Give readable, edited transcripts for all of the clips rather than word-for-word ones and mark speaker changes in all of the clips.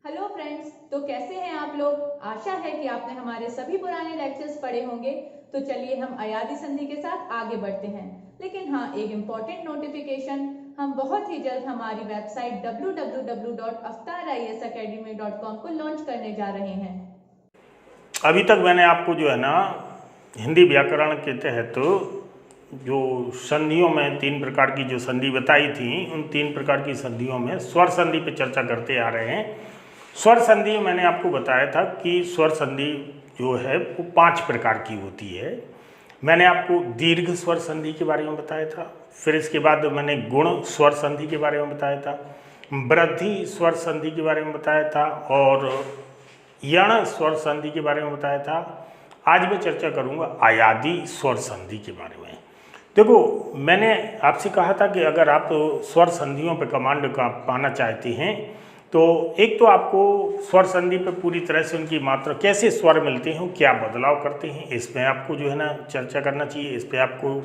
Speaker 1: Hello friends, तो कैसे हैं आप लोग। आशा है कि आपने हमारे सभी पुराने लेक्चर्स पढ़े होंगे। तो चलिए हम अयादी संधि के साथ आगे बढ़ते हैं। लेकिन हाँ, एक इम्पॉर्टेंट नोटिफिकेशन, हम बहुत ही जल्द हमारी वेबसाइट www.avtarIASacademy.com को लॉन्च करने जा रहे हैं।
Speaker 2: अभी तक मैंने आपको जो है ना हिंदी व्याकरण के तहत जो संधियों में 3 प्रकार की जो संधि बताई थी, उन 3 प्रकार की संधियों में स्वर संधि पे चर्चा करते आ रहे हैं। स्वर संधि मैंने आपको बताया था कि स्वर संधि जो है वो 5 प्रकार की होती है। मैंने आपको दीर्घ स्वर संधि के बारे में बताया था, फिर इसके बाद मैंने गुण स्वर संधि के बारे में बताया था, वृद्धि स्वर संधि के बारे में बताया था और यण स्वर संधि के बारे में बताया था। आज मैं चर्चा करूंगा अयादी स्वर संधि के बारे में। देखो, मैंने आपसे कहा था कि अगर आप स्वर संधियों पे कमांड का पाना चाहते हैं तो एक तो आपको स्वर संधि पे पूरी तरह से उनकी मात्रा, कैसे स्वर मिलते हैं, क्या बदलाव करते हैं, इस पर आपको जो है ना चर्चा करना चाहिए। इस पर आपको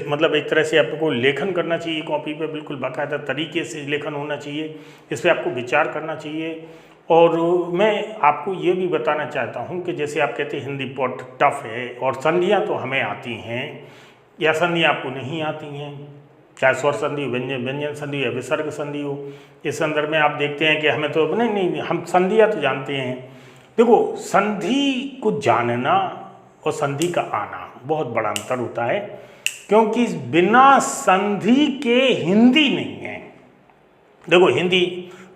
Speaker 2: मतलब एक तरह से आपको लेखन करना चाहिए, कॉपी पे बिल्कुल बाकायदा तरीके से लेखन होना चाहिए। इस पर आपको विचार करना चाहिए। और मैं आपको ये भी बताना चाहता हूँ कि जैसे आप कहते हैं हिंदी बहुत टफ है और संधियाँ तो हमें आती हैं या संधियाँ आपको नहीं आती हैं, चाहे स्वर संधि, व्यंजन संधि या विसर्ग संधि हो। इस संदर्भ में आप देखते हैं कि हमें तो नहीं, हम संधियाँ तो जानते हैं। देखो, संधि को जानना और संधि का आना बहुत बड़ा अंतर होता है, क्योंकि बिना संधि के हिंदी नहीं है। देखो,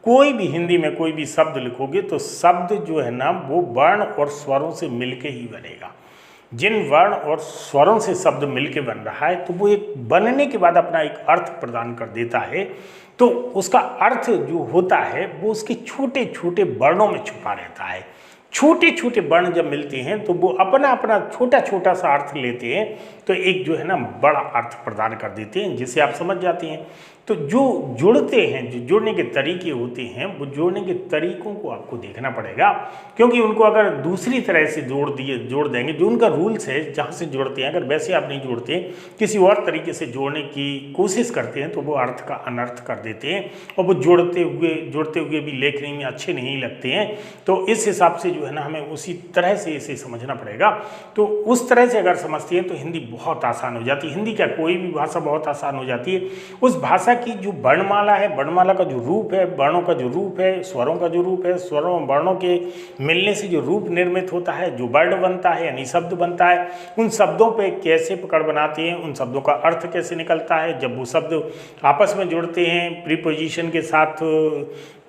Speaker 2: कोई भी हिंदी में कोई भी शब्द लिखोगे तो शब्द जो है ना वो वर्ण और स्वरों से मिलके ही बनेगा। जिन वर्ण और स्वरों से शब्द मिलके बन रहा है तो वो एक बनने के बाद अपना एक अर्थ प्रदान कर देता है। तो उसका अर्थ जो होता है वो उसके छोटे छोटे वर्णों में छुपा रहता है। छोटे छोटे वर्ण जब मिलते हैं तो वो अपना अपना छोटा छोटा सा अर्थ लेते हैं, तो एक जो है ना बड़ा अर्थ प्रदान कर देते हैं, जिसे आप समझ जाते हैं। तो जो जुड़ते हैं, जो जुड़ने के तरीके होते हैं, वो जोड़ने के तरीकों को आपको देखना पड़ेगा, क्योंकि उनको अगर दूसरी तरह से जोड़ देंगे, जो उनका रूल्स है जहाँ से जोड़ते हैं, अगर वैसे आप नहीं जोड़ते, किसी और तरीके से जोड़ने की कोशिश करते हैं तो वो अर्थ का अनर्थ कर देते हैं और वो जोड़ते हुए भी लेखनी में अच्छे नहीं लगते हैं। तो इस हिसाब से जो है ना हमें उसी तरह से इसे समझना पड़ेगा। तो उस तरह से अगर समझते हैं तो हिंदी बहुत आसान हो जाती है। हिंदी क्या, कोई भी भाषा बहुत आसान हो जाती है। उस भाषा की जो वर्णमाला है, वर्णमाला का जो रूप है, वर्णों का जो रूप है, स्वरों का जो रूप है, स्वरों और वर्णों के मिलने से जो रूप निर्मित होता है, जो वर्ण बनता है यानी शब्द बनता है, उन शब्दों पे कैसे पकड़ बनाते हैं, उन शब्दों का अर्थ कैसे निकलता है, जब वो शब्द आपस में जुड़ते हैं प्रीपोजिशन के साथ,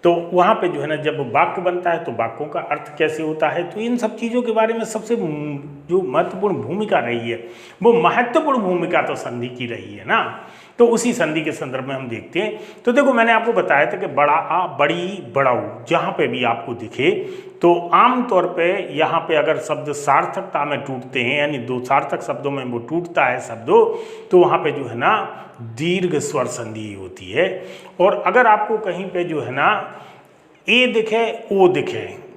Speaker 2: तो वहाँ पे जो है ना जब वाक्य बनता है तो वाक्यों का अर्थ कैसे होता है। तो इन सब चीज़ों के बारे में सबसे जो महत्वपूर्ण भूमिका रही है, वो महत्वपूर्ण भूमिका तो संधि की रही है ना। तो उसी संधि के संदर्भ में हम देखते हैं। तो देखो, मैंने आपको बताया था कि बड़ा आ, बड़ी, बड़ाऊ जहाँ पे भी आपको दिखे तो आमतौर पे यहाँ पे अगर शब्द सार्थकता में टूटते हैं, यानी 2 सार्थक शब्दों में वो टूटता है शब्दों, तो वहाँ पे जो है ना दीर्घ स्वर संधि होती है। और अगर आपको कहीं पे जो है ना ए दिखे, ओ दिखे,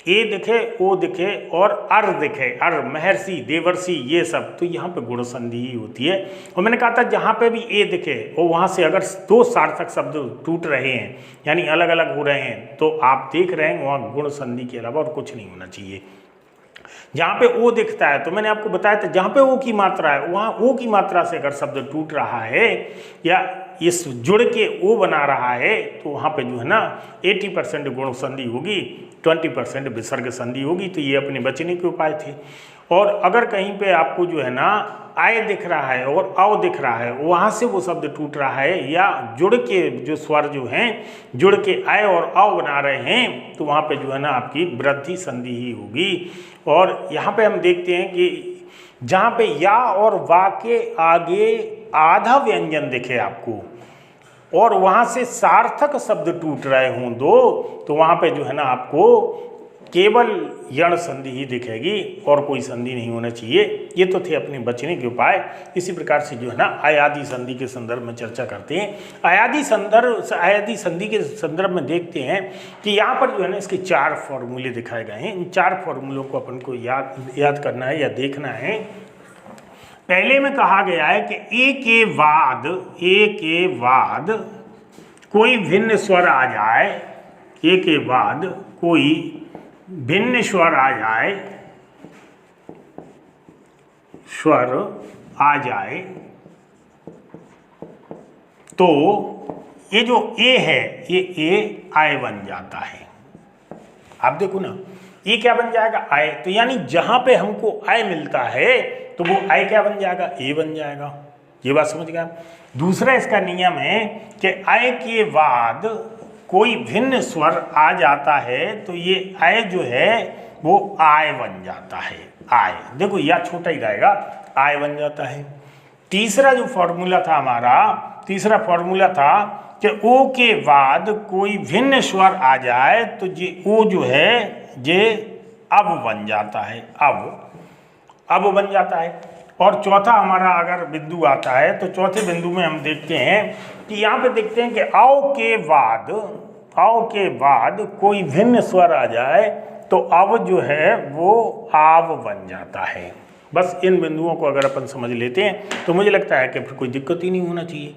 Speaker 2: ए दिखे, ओ दिखे और अर दिखे, अर महर्षि, देवर्षि, ये सब, तो यहाँ पे गुण संधि ही होती है। और मैंने कहा था जहाँ पे भी ए दिखे और वहाँ से अगर 2 सार्थक शब्द टूट रहे हैं यानी अलग अलग हो रहे हैं, तो आप देख रहे हैं वहाँ गुण संधि के अलावा और कुछ नहीं होना चाहिए। जहाँ पे ओ दिखता है, तो मैंने आपको बताया था जहाँ पे ओ की मात्रा है, वहाँ ओ की मात्रा से अगर शब्द टूट रहा है या इस जुड़ के ओ बना रहा है, तो वहाँ पे जो है ना 80% गुण संधि होगी, 20% विसर्ग संधि होगी। तो ये अपने बचने के उपाय थे। और अगर कहीं पे आपको जो है ना आय दिख रहा है और औ दिख रहा है, वहाँ से वो शब्द टूट रहा है या जुड़ के जो स्वर जो हैं जुड़ के आय और औ बना रहे हैं, तो वहाँ पे जो है ना आपकी वृद्धि संधि ही होगी। और यहाँ पे हम देखते हैं कि जहाँ पे या और वा के आगे आधा व्यंजन दिखे आपको और वहाँ से सार्थक शब्द टूट रहे हों 2, तो वहाँ पे जो है ना आपको केवल यण संधि ही दिखेगी और कोई संधि नहीं होना चाहिए। ये तो थे अपने बचने के उपाय। इसी प्रकार से जो है ना अयादी संधि के संदर्भ में चर्चा करते हैं। अयादी संधि के संदर्भ में देखते हैं कि यहाँ पर जो है ना इसके 4 फॉर्मूले दिखाए गए हैं। इन 4 फॉर्मूलों को अपन को याद करना है या देखना है। पहले में कहा गया है कि ए के बाद कोई भिन्न स्वर आ जाए ए के बाद कोई भिन्न स्वर आ जाए, स्वर आ जाए, तो ये जो ए है ये ए आय बन जाता है। आप देखो ना, ये क्या बन जाएगा? आय। तो यानी जहां पे हमको आय मिलता है तो वो आय क्या बन जाएगा? ए बन जाएगा। ये बात समझ गया। दूसरा इसका नियम है कि आय के बाद कोई भिन्न स्वर आ जाता है तो ये आय जो है वो आय बन जाता है। आय, देखो या छोटा ही रहेगा, आय बन जाता है। तीसरा जो फॉर्मूला था हमारा, तीसरा फॉर्मूला था कि ओ के बाद कोई भिन्न स्वर आ जाए तो ये ओ जो है ये अब बन जाता है। अब बन जाता है। और चौथा हमारा अगर बिंदु आता है तो चौथे बिंदु में हम देखते हैं कि यहाँ पे देखते हैं कि आओ के बाद कोई भिन्न स्वर आ जाए तो अब जो है वो आव बन जाता है। बस इन बिंदुओं को अगर अपन समझ लेते हैं तो मुझे लगता है कि फिर कोई दिक्कत ही नहीं होना चाहिए।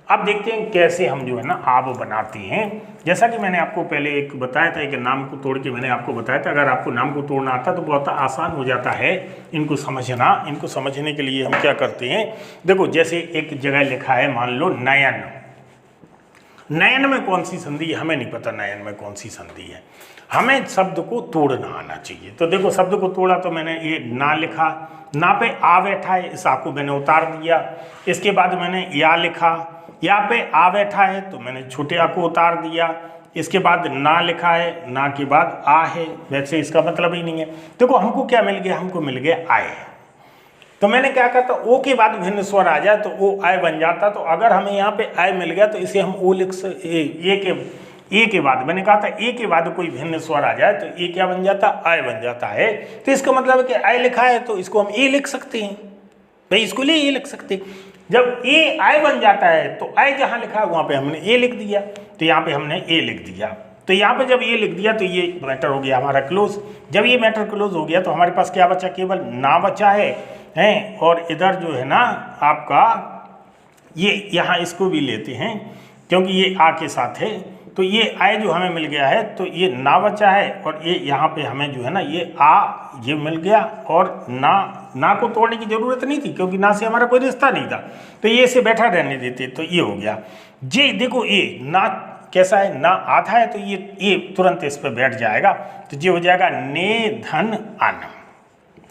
Speaker 2: अब देखते हैं कैसे हम जो है ना आव बनाते हैं। जैसा कि मैंने आपको पहले एक बताया था कि नाम को तोड़ के मैंने आपको बताया था, अगर आपको नाम को तोड़ना आता तो बहुत आसान हो जाता है इनको समझना। इनको समझने के लिए हम क्या करते हैं, देखो जैसे एक जगह लिखा है, मान लो नयन। नयन में कौन सी संधि है हमें नहीं पता, नयन में कौन सी संधि है, हमें शब्द को तोड़ना आना चाहिए। तो देखो शब्द को तोड़ा तो मैंने ये ना लिखा, ना पे आ बैठा है, इस आ को मैंने उतार दिया। इसके बाद मैंने या लिखा, या पे आ बैठा है तो मैंने छोटे आ को उतार दिया। इसके बाद ना लिखा है, ना के बाद आ है, वैसे इसका मतलब ही नहीं है। देखो हमको क्या मिल गया, हमको मिल गया आय। तो मैंने क्या कहा था, ओ के बाद भिन्न स्वर आ जाए तो ओ आय बन जाता। तो अगर हमें यहाँ पे आय मिल गया तो इसे हम ओ लिख ए के बाद, मैंने कहा था ए के बाद कोई भिन्न स्वर आ जाए तो ए क्या बन जाता? आय बन जाता है। तो इसका मतलब है कि आय लिखा है तो इसको हम ए लिख सकते हैं भाई, इसको लिए ए लिख सकते हैं। जब ए आय बन जाता है तो आय जहाँ लिखा है वहाँ पे हमने ए लिख दिया, तो यहाँ पे हमने ए लिख दिया। तो यहाँ पे जब ये लिख दिया तो ये मैटर हो गया हमारा क्लोज। जब ये मैटर क्लोज हो गया तो हमारे पास क्या बचा? केवल ना बचा है। और इधर जो है ना आपका ये यहाँ इसको भी लेते हैं क्योंकि ये आ के साथ है, तो ये आय जो हमें मिल गया है तो ये ना बचा है और ये यहाँ पे हमें जो है ना ये ये मिल गया। और ना को तोड़ने की जरूरत नहीं थी क्योंकि ना से हमारा कोई रिश्ता नहीं था, तो ये से बैठा रहने देते, तो ये हो गया। जे देखो ये ना कैसा है, ना आधा है तो ये तुरंत इस पर बैठ जाएगा, तो ये हो जाएगा ने धन अन।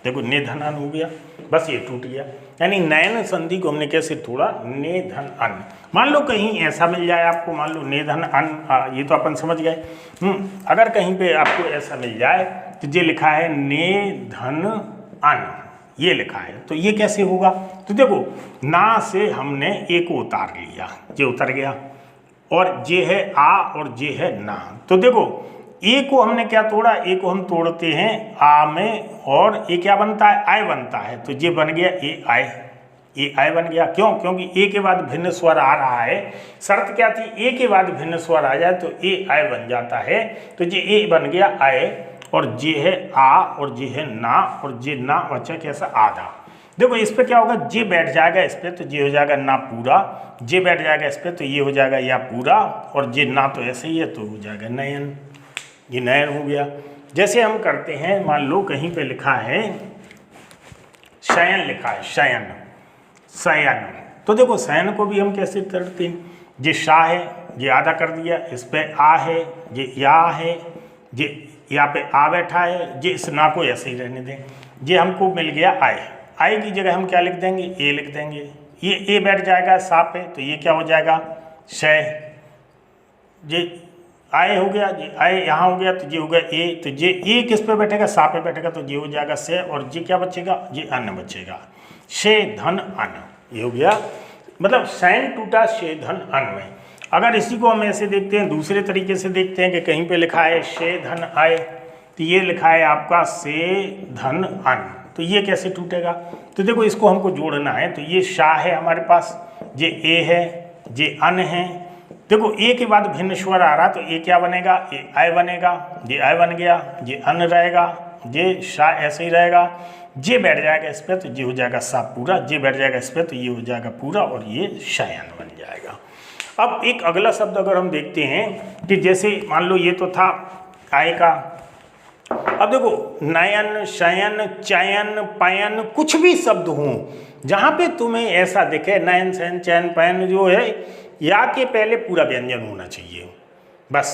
Speaker 2: देखो ने धन अन हो गया, बस ये टूट गया। यानी नयन संधि को हमने कैसे तोड़ा? ने धन अन। मान लो कहीं ऐसा मिल जाए आपको, मान लो ने धन अन, ये तो अपन समझ गए। अगर कहीं पे आपको ऐसा मिल जाए तो ये लिखा है ने धन अन, ये लिखा है, तो ये कैसे होगा? तो देखो ना से हमने ए को उतार लिया, ये उतर गया, और ये है आ और ये है ना। तो देखो ए को हमने क्या तोड़ा? ए को हम तोड़ते हैं आ में, और ए क्या बनता है? आय बनता है। तो ये बन गया ए आय, ए आय बन गया। क्यों? क्योंकि ए के बाद भिन्न स्वर आ रहा है। शर्त क्या थी? ए के बाद भिन्न स्वर आ जाए तो ए आय बन जाता है। तो ये ए बन गया आय, और ये है आ और ये है ना, और ये ना बचा कैसा? आधा। देखो इस पे क्या होगा? जे बैठ जाएगा इस पे तो ये हो जाएगा ना पूरा, जे बैठ जाएगा इस पे तो ये हो जाएगा या पूरा, और ये ना तो ऐसे ही है तो हो जाएगा नयन। ये नयन हो गया। जैसे हम करते हैं, मान लो कहीं पे लिखा है शयन, लिखा है शयन, शयन, तो देखो शयन को भी हम कैसे करते हैं? ये शाह है, ये आधा कर दिया, इस पे आ है, ये या है, ये यहाँ पे आ बैठा है, ये इस ना को ऐसे ही रहने दें। ये हमको मिल गया आय। आय की जगह हम क्या लिख देंगे? ए लिख देंगे। ये ए बैठ जाएगा सा पे तो ये क्या हो जाएगा? शय। ये आय हो गया, ये आय यहाँ हो गया तो ये हो गया ए, तो ये ए किस पे बैठेगा? सा पे बैठेगा तो ये हो जाएगा से, और ये क्या बचेगा? ये अन्न बचेगा, शे धन अन्न। ये हो गया, मतलब शयन टूटा शे धन अन्न में। अगर इसी को हम ऐसे देखते हैं, दूसरे तरीके से देखते हैं कि कहीं पे लिखा है शे धन आय, तो ये लिखा है आपका से धन अन्न, तो ये कैसे टूटेगा? तो देखो इसको हमको जोड़ना है, तो ये शाह है हमारे पास, ये ए है, ये अन है। देखो ए के बाद भिन्न स्वर आ रहा तो ए क्या बनेगा? ए आय बनेगा, ये आय बन गया, ये अन रहेगा, ये शाह ऐसे ही रहेगा। जे बैठ जाएगा इस पर तो ये हो जाएगा सा पूरा, जे बैठ जाएगा इस पर तो ये हो जाएगा पूरा, और ये शयन बन जाएगा। अब एक अगला शब्द अगर हम देखते हैं कि जैसे मान लो ये तो था आय का, अब देखो नयन, शयन, चयन, पयन कुछ भी शब्द हों जहाँ पे तुम्हें ऐसा दिखे नयन, शयन, चयन, पयन जो है या के पहले पूरा व्यंजन होना चाहिए बस,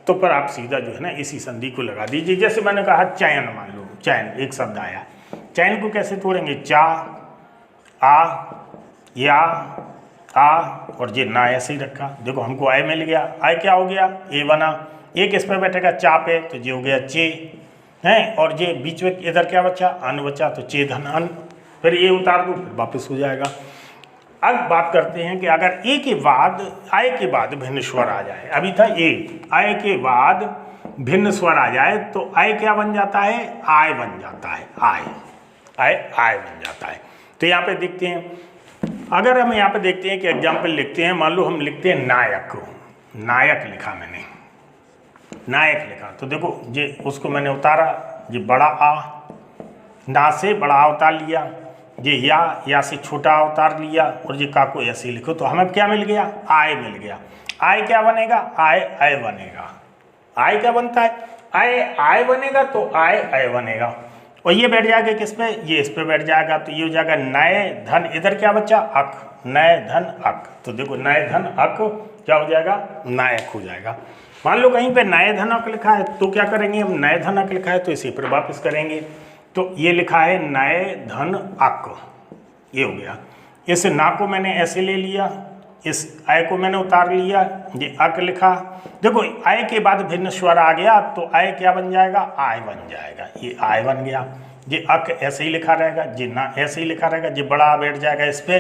Speaker 2: तो पर आप सीधा जो है ना इसी संधि को लगा दीजिए। जैसे मैंने कहा चयन, मान लो चयन एक शब्द आया, चयन को कैसे तोड़ेंगे, चा, आ, या, आ और ये ना ऐसे ही रखा। देखो हमको आय मिल गया, आय क्या हो गया, ए बना, एक किस पे बैठेगा, चा पे, तो ये हो गया चे हैं, और ये बीच में इधर क्या बचा, अन बचा, तो चे धन अन, फिर ये उतार दो फिर वापस हो जाएगा। अब बात करते हैं कि अगर ए के बाद, आय के बाद भिन्न स्वर आ जाए, अभी था ए, आय के बाद भिन्न स्वर आ जाए तो आय क्या बन जाता है, आय बन जाता है, आय बन जाता है। तो यहाँ पे देखते हैं, अगर हम यहाँ पे देखते हैं कि एग्जाम्पल लिखते हैं, मान लो हम लिखते हैं नायक, नायक लिखा मैंने, नायक लिखा, तो देखो ये उसको मैंने उतारा, ये बड़ा आ, ना से बड़ा आ उतार लिया, ये या से छोटा उतार लिया, और ये का को ऐसे लिखो तो हमें क्या मिल गया, आय मिल गया। आय क्या बनेगा, आय बनेगा। आय क्या बनता है, आय बनेगा, तो आय बनेगा, और ये बैठ जाएगा किस पे, ये इस पे बैठ जाएगा, तो ये हो जाएगा नए धन, इधर क्या बचा, अक, नए धन अक, तो देखो नए धन अक क्या हो जाएगा, नायक हो जाएगा। मान लो कहीं पे नए धन अक लिखा है तो क्या करेंगे हम, नए धन अक लिखा है तो इसी पर वापस करेंगे, तो ये लिखा है नए धन अक, ये हो गया। इस ना को मैंने ऐसे ले लिया, इस आय को मैंने उतार लिया, ये अक लिखा, देखो आय के बाद भिन्न स्वर आ गया तो आय क्या बन जाएगा, आय बन जाएगा, ये आय बन गया। ये अक ऐसे ही लिखा रहेगा, ये ना ऐसे ही लिखा रहेगा, ये बड़ा बैठ जाएगा इस पे,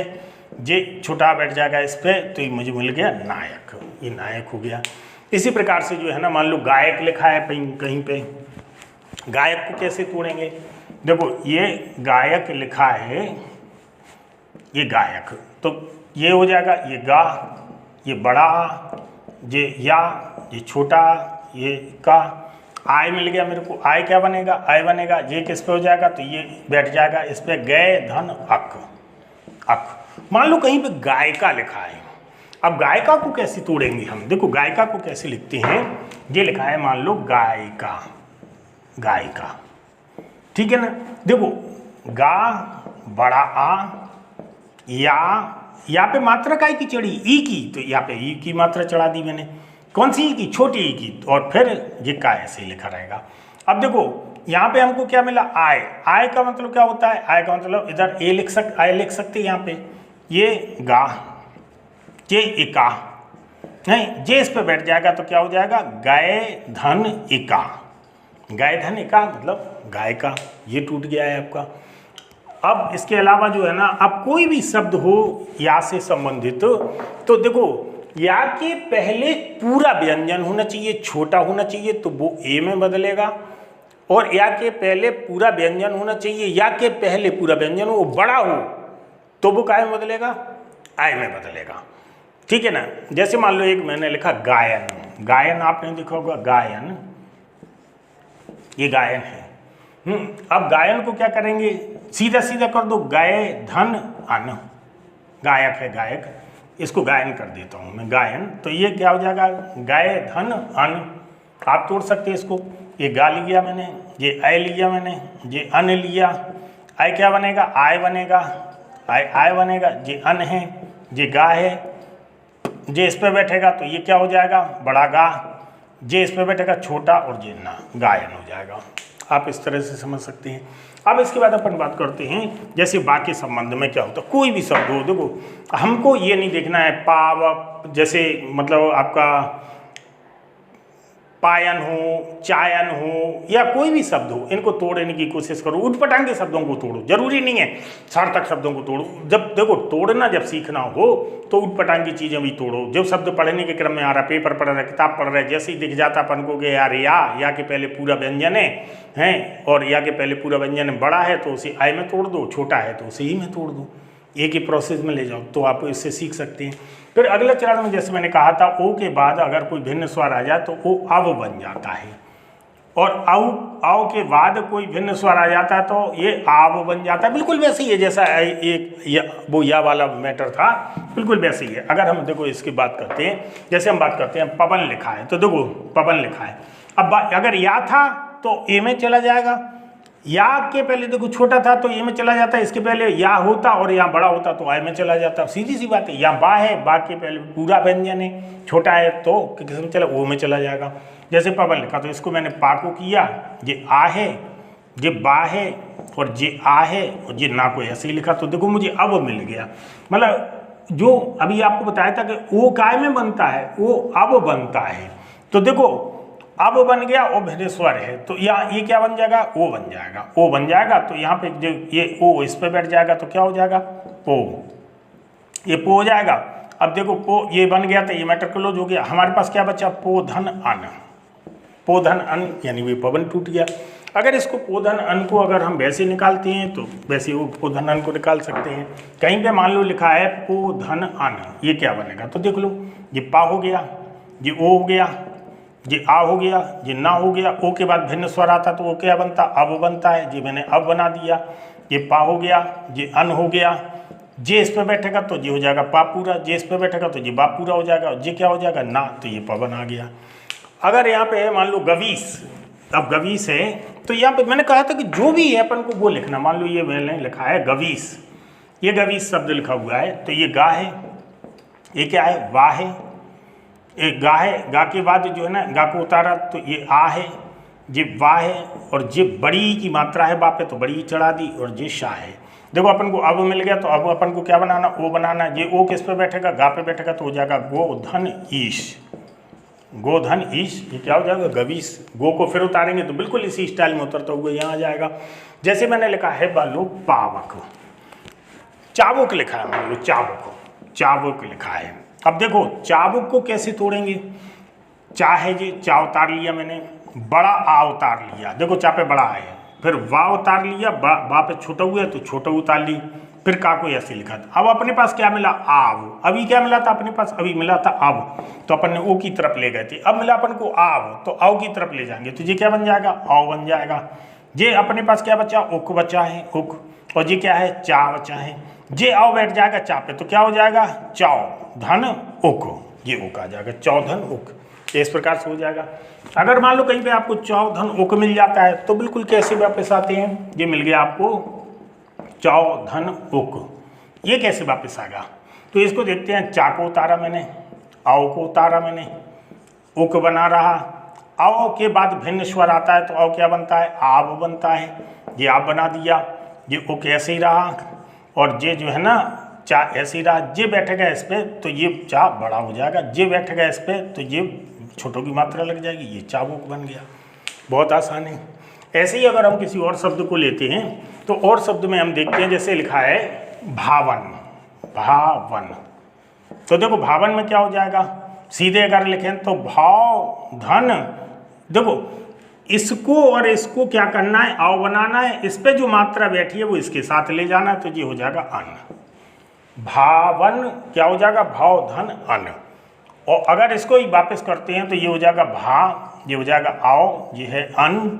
Speaker 2: ये छोटा बैठ जाएगा इस पे, तो ये मुझे मिल गया नायक, ये नायक हो गया। इसी प्रकार से जो है ना, मान लो गायक लिखा है कहीं पे, गायक को कैसे तोड़ेंगे, देखो ये गायक लिखा है, ये गायक, तो ये हो जाएगा, ये गा, ये बड़ा, ये या, ये छोटा, ये का, आय मिल गया मेरे को, आय क्या बनेगा, आय बनेगा, ये किस पे हो जाएगा, तो ये बैठ जाएगा इस पे, गए धन अक, अक। मान लो कहीं पे गायिका लिखा है, अब गायिका को कैसे तोड़ेंगे हम, देखो गायिका को कैसे लिखते हैं, ये लिखा है मान लो गायिका, गायिका, ठीक है ना। देखो गा, बड़ा आ, या पे मात्रा काय की चढ़ी, ई की, तो यहाँ पे ई की मात्रा चढ़ा दी मैंने, कौन सी ई की, छोटी ई की, और फिर ये का ऐसे ही लिखा रहेगा। अब देखो यहाँ पे हमको क्या मिला, आय, आय का मतलब क्या होता है, आय का मतलब इधर ए लिख सकते, आय लिख सकते यहाँ पे, ये गा, ये इका, नहीं जे इस पे बैठ जाएगा तो क्या हो जाएगा, गाय धन इका, गाय धन इका मतलब गाय का, ये टूट गया है आपका। अब इसके अलावा जो है ना, अब कोई भी शब्द हो या से संबंधित, तो देखो या के पहले पूरा व्यंजन होना चाहिए, छोटा होना चाहिए तो वो ए में बदलेगा, और या के पहले पूरा व्यंजन होना चाहिए, या के पहले पूरा व्यंजन हो बड़ा हो तो वो काय में बदलेगा, आय में बदलेगा, ठीक है ना। जैसे मान लो एक मैंने लिखा गायन, गायन आपने देखा होगा, गायन, ये गायन है। अब गायन को क्या करेंगे, सीधा सीधा कर दो, गाय धन अन, गायक है गायक, इसको गायन कर देता हूँ मैं, गायन, तो ये क्या हो जाएगा, गाय धन अन, आप तोड़ सकते हैं इसको, ये गा लिया मैंने, ये आय लिया मैंने, ये अन लिया, आय क्या बनेगा, आय बनेगा, आय बनेगा, ये अन है, ये गा है, जे इस पे बैठेगा तो ये क्या हो जाएगा, बड़ा गा, जे इस पे बैठेगा छोटा, और ये ना, गायन हो जाएगा। आप इस तरह से समझ सकते हैं। अब इसके बाद अपन बात करते हैं जैसे बाकी संबंध में क्या होता है, कोई भी शब्द हो, देखो हमको ये नहीं देखना है पाव, जैसे मतलब आपका पायन हो, चायन हो, या कोई भी शब्द हो, इनको तोड़ने की कोशिश करो, उटपटांग के शब्दों को तोड़ो, जरूरी नहीं है सार्थक शब्दों को तोड़ो। जब देखो तोड़ना जब सीखना हो तो उटपटांग की चीज़ें भी तोड़ो। जब शब्द पढ़ने के क्रम में आ रहा, पेपर पढ़ रहा, किताब पढ़ रहा है, जैसे ही दिख जाता अपन को कि यार या के पहले पूरा व्यंजन है और या के पहले पूरा व्यंजन बड़ा है तो उसे आय में तोड़ दो, छोटा है तो उसे ही में तोड़ दो, एक ही प्रोसेस में ले जाओ, तो आप इससे सीख सकते हैं। फिर अगले चरण में जैसे मैंने कहा था, ओ के बाद अगर कोई भिन्न स्वर आ जाए तो ओ अव बन जाता है। और आओ के बाद कोई भिन्न स्वर आ जाता है तो ये आव बन जाता है। बिल्कुल वैसे ही है जैसा एक वो या वाला मैटर था, बिल्कुल वैसे ही है। अगर हम देखो इसकी बात करते हैं, जैसे हम बात करते हैं पवन लिखा है, तो देखो पवन लिखा है, अब अगर या था तो ए में चला जाएगा, या के पहले देखो छोटा था तो ए में चला जाता है, इसके पहले या होता और यहाँ बड़ा होता तो आय में चला जाता, सीधी सी बात है। यहाँ बा है, बा के पहले पूरा व्यंजन है, छोटा है तो किस में चला, ओ में चला जाएगा। जैसे पवन लिखा तो इसको मैंने पा को किया, ये आ है, ये बा है और ये आ है और ये ना को ऐसे ही लिखा, तो देखो मुझे अब मिल गया। मतलब जो अभी आपको बताया था कि ओ काय में बनता है, वो अब बनता है, तो देखो अब बन गया, ओ भिन्न स्वर है तो यहाँ ये क्या बन जाएगा, ओ बन जाएगा, ओ बन जाएगा। तो यहाँ पे जो ये ओ इस पे बैठ जाएगा तो क्या हो जाएगा, पो, ये पो हो जाएगा। अब देखो पो ये बन गया तो ये मैटर क्लोज हो गया। हमारे पास क्या बचा, पो धन अन, पो धन अन, यानी वे पवन टूट गया। अगर इसको पो धन अन को अगर हम वैसे निकालते हैं तो वैसे वो पो धन अन को निकाल सकते हैं। कहीं पे मान लो लिखा है पो धन अन, ये क्या बनेगा, तो देख लो ये पा हो गया, ये ओ हो गया, ये आ हो गया, ये ना हो गया, ओ के बाद भिन्न स्वर आता तो वो क्या बनता, अब बनता है, ये मैंने अब बना दिया। ये पा हो गया, ये अन हो गया, जे इस पे बैठेगा तो ये हो जाएगा पा पूरा, जे इस पे बैठेगा तो ये बा पूरा हो जाएगा, ये क्या हो जाएगा ना, तो ये पवन आ गया। अगर यहाँ पे मान लो गवीस, अब गवीस है तो यहाँ पे मैंने कहा था कि जो भी है अपन को वो लिखना। मान लो ये मैंने लिखा है गवीस, ये गवीस शब्द लिखा हुआ है तो ये गा है, ये क्या है, वाह है, एक गा है, गा के बाद जो है ना गा को उतारा तो ये आ है, ये वाह है और ये बड़ी की मात्रा है बा पे तो बड़ी चढ़ा दी और ये शाह है। देखो अपन को अब मिल गया तो अब अपन को क्या बनाना, ओ बनाना। ये ओ किस पे बैठेगा, गा पे बैठेगा तो हो जाएगा गोधन ईश, गोधन ईश, ये क्या हो जाएगा गवीस। गो को फिर उतारेंगे तो बिल्कुल इसी स्टाइल में उतरता हुआ यहाँ आ जाएगा। जैसे मैंने लिखा है बालो पावक, चाबुक लिखा है, मान लो चाबुक, चाबुक लिखा है। अब देखो चाबुक को कैसे तोड़ेंगे, चा है जी, चा उतार लिया मैंने, बड़ा आ उतार लिया, देखो चा पे बड़ा है, फिर वा उतार लिया, बा पे छोटा हुआ है तो छोटा उतार ली, फिर का को ऐसे लिखा था। अब अपने पास क्या मिला, आव। अभी क्या मिला था अपने पास, अभी मिला था अब, तो अपन ने ओ की तरफ ले गए थे। अब मिला अपन को आव, तो आओ की तरफ ले जाएंगे तो ये क्या बन जाएगा, आओ बन जाएगा। ये अपने पास क्या बचा, उक बचा है, उक, और ये क्या है, चा बचा है। ये आओ बैठ जाएगा चा पे तो क्या हो जाएगा, चाओ धन उक, ये उक आ जाएगा, चौधन उक। इस प्रकार से हो जाएगा। अगर मान लो कहीं पे आपको चौधन उक मिल जाता है तो बिल्कुल कैसे वापस आते हैं, ये मिल गया आपको चौधन उक, ये कैसे वापस आएगा, तो इसको देखते हैं। चा को उतारा मैंने, आओ को उतारा मैंने, उक बना रहा, आओ के बाद भिन्न स्वर आता है तो आओ क्या बनता है, आव बनता है, ये आप बना दिया। ये उक ऐसे ही रहा और ये जो है ना चा ऐसे ही रहा, जे बैठेगा इस पे तो ये चा बड़ा हो जाएगा, जे बैठेगा इस पे तो ये छोटों की मात्रा लग जाएगी, ये चाबुक बन गया। बहुत आसान है। ऐसे ही अगर हम किसी और शब्द को लेते हैं तो और शब्द में हम देखते हैं, जैसे लिखा है भावन, भावन, तो देखो भावन में क्या हो जाएगा, सीधे अगर लिखें तो भाव धन, देखो इसको और इसको क्या करना है, आओ बनाना है, इस पे जो मात्रा बैठी है वो इसके साथ ले जाना है तो ये हो जाएगा अन। भावन क्या हो जाएगा, भाव धन अन। और अगर इसको ही वापस करते हैं तो ये हो जाएगा भा, ये हो जाएगा आओ, ये है अन,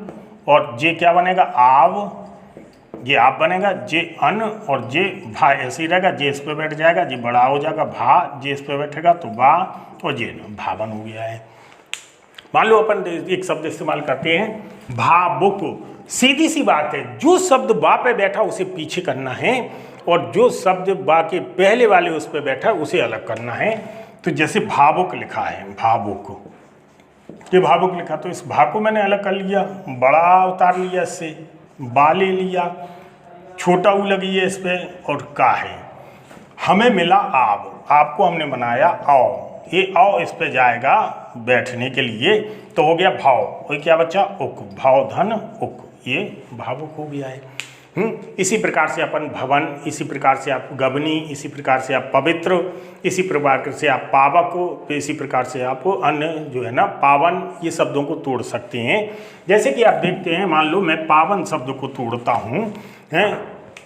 Speaker 2: और ये क्या बनेगा, आव, ये आप बनेगा, जे अन, और जे भा ऐसे ही रहेगा, जे इस पे बैठ जाएगा, ये बड़ा हो जाएगा भा, जे इस पे बैठेगा तो बा, और ये भावन हो गया है। मान लो अपन एक शब्द इस्तेमाल करते हैं भावुक, सीधी सी बात है, जो शब्द बा पे बैठा उसे पीछे करना है और जो शब्द बा के पहले वाले उस पे बैठा उसे अलग करना है। तो जैसे भावुक लिखा है, भावुक, ये भावुक लिखा तो इस भा को मैंने अलग कर लिया, बड़ा उतार लिया, इससे बा ले लिया, छोटा ऊ लगी है इस पे और का है, हमें मिला आव, आपको हमने बनाया आओ, ये आओ इस पे जाएगा बैठने के लिए तो हो गया भाव, और क्या बच्चा उक, भाव धन उक, ये भावुक हो गया है। इसी प्रकार से अपन भवन, इसी प्रकार से आप गबनी, इसी प्रकार से आप पवित्र, इसी प्रकार से आप पावक, इसी प्रकार से आप अन्य जो है ना पावन, ये शब्दों को तोड़ सकते हैं। जैसे कि आप देखते हैं, मान लो मैं पावन शब्द को तोड़ता हूँ,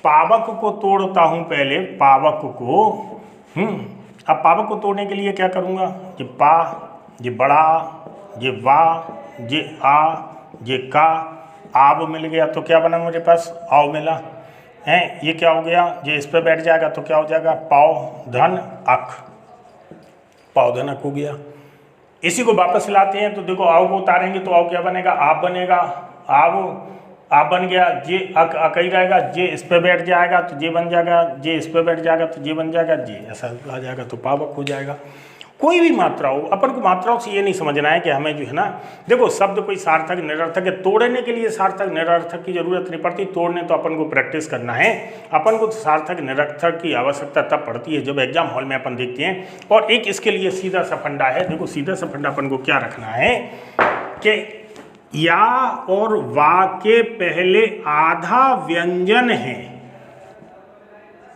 Speaker 2: पावक को तोड़ता हूँ पहले, पावक को, अब पावक को तोड़ने के लिए क्या करूँगा, ये पा, ये बड़ा, ये वा, ये आ, ये का आब मिल गया तो क्या बना मेरे पास, आओ मिला है। ये क्या हो गया, ये इस पे बैठ जाएगा तो क्या हो जाएगा, पाव धन अक, पाव धन अक हो गया। इसी को वापस लाते हैं तो देखो आओ को उतारेंगे तो आओ क्या बनेगा, आप बनेगा, आप बन गया। जे अक अक ही रहेगा, जे इस पे बैठ जाएगा तो जे बन जाएगा, जे इस पे बैठ जाएगा तो जे बन जाएगा, जे ऐसा आ जाएगा तो पावक हो जाएगा। कोई भी मात्रा हो, अपन को मात्राओं से ये नहीं समझना है कि हमें जो है ना, देखो शब्द कोई सार्थक निरर्थक है, तोड़ने के लिए सार्थक निरर्थक की जरूरत नहीं पड़ती, तोड़ने तो अपन को प्रैक्टिस करना है। अपन को सार्थक निरर्थक की आवश्यकता तब पड़ती है जब एग्जाम हॉल में अपन देखते हैं। और एक इसके लिए सीधा सा फंडा है, देखो सीधा सा फंडा अपन को क्या रखना है कि या और वा के पहले आधा व्यंजन है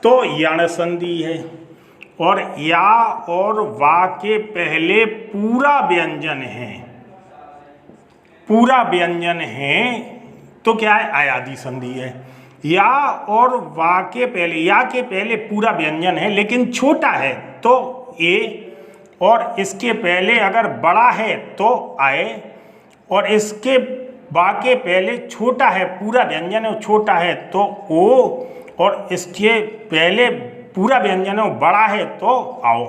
Speaker 2: तो यण संधि है, और या और वा के पहले पूरा व्यंजन है, पूरा व्यंजन है तो क्या है, अयादि संधि है। या और वा के पहले, या के पहले पूरा व्यंजन है लेकिन छोटा है तो ए, और इसके पहले अगर बड़ा है तो आए, और इसके बा के पहले छोटा है, पूरा व्यंजन है छोटा है तो ओ, और इसके पहले पूरा व्यंजन है बड़ा है तो आओ।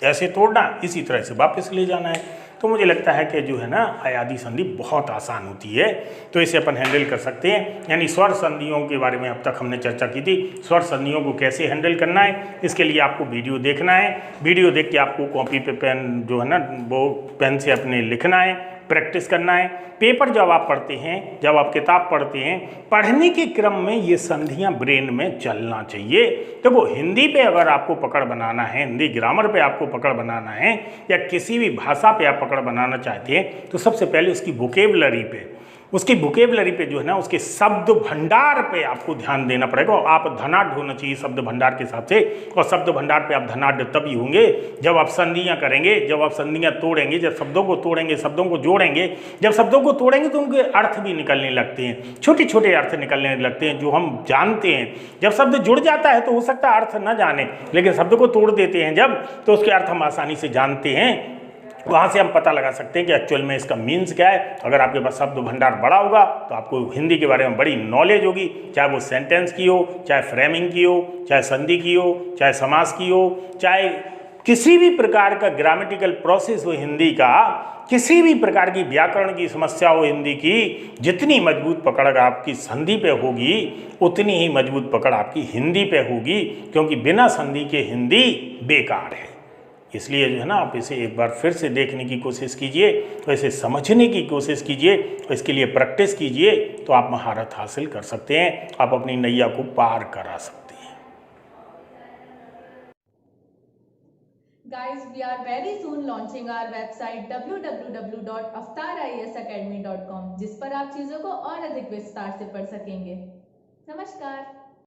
Speaker 2: ऐसे तोड़ना, इसी तरह से वापस ले जाना है। तो मुझे लगता है कि जो है ना अयादि संधि बहुत आसान होती है, तो इसे अपन हैंडल कर सकते हैं। यानी स्वर संधियों के बारे में अब तक हमने चर्चा की थी। स्वर संधियों को कैसे हैंडल करना है, इसके लिए आपको वीडियो देखना है। वीडियो देख के आपको कॉपी पे पेन जो है ना वो पेन से अपने लिखना है, प्रैक्टिस करना है। पेपर जब आप पढ़ते हैं, जब आप किताब पढ़ते हैं, पढ़ने के क्रम में ये संधियां ब्रेन में चलना चाहिए। देखो हिंदी पे अगर आपको पकड़ बनाना है, हिंदी ग्रामर पे आपको पकड़ बनाना है, या किसी भी भाषा पे आप पकड़ बनाना चाहते हैं, तो सबसे पहले उसकी वोकेबलरी पे, उसकी वोकेबलरी पे जो है ना, उसके शब्द भंडार पे आपको ध्यान देना पड़ेगा। और आप धनाढ़ होना चाहिए शब्द भंडार के हिसाब से, और शब्द भंडार पे आप धनाढ़ तभी होंगे जब आप संधियां करेंगे, जब आप संधियां तोड़ेंगे, जब शब्दों को तोड़ेंगे, शब्दों को जोड़ेंगे। जब शब्दों को तोड़ेंगे तो उनके अर्थ भी निकलने लगते हैं, छोटे छोटे अर्थ निकलने लगते हैं जो हम जानते हैं। जब शब्द जुड़ जाता है तो हो सकता है अर्थ न जाने, लेकिन शब्द को तोड़ देते हैं जब, तो उसके अर्थ हम आसानी से जानते हैं। वहाँ से हम पता लगा सकते हैं कि एक्चुअल में इसका मीन्स क्या है। अगर आपके पास शब्द भंडार बड़ा होगा तो आपको हिंदी के बारे में बड़ी नॉलेज होगी, चाहे वो सेंटेंस की हो, चाहे फ्रेमिंग की हो, चाहे संधि की हो, चाहे समास की हो, चाहे किसी भी प्रकार का ग्रामेटिकल प्रोसेस हो हिंदी का, किसी भी प्रकार की व्याकरण की समस्या हो हिंदी की, जितनी मजबूत पकड़ आपकी संधि पे होगी उतनी ही मजबूत पकड़ आपकी हिंदी पे होगी, क्योंकि बिना संधि के हिंदी बेकार है। इसलिए जो है ना, आप इसे एक बार फिर से देखने की कोशिश कीजिए, तो इसे समझने की कोशिश कीजिए, और इसके लिए प्रैक्टिस कीजिए, तो आप महारत हासिल कर सकते हैं, आप अपनी नैया को पार करा सकते हैं।
Speaker 1: Guys, we are very soon launching our website www.avtariesacademy.com, जिस पर आप चीजों को और अधिक विस्तार से पढ़ सकेंगे। नमस्कार।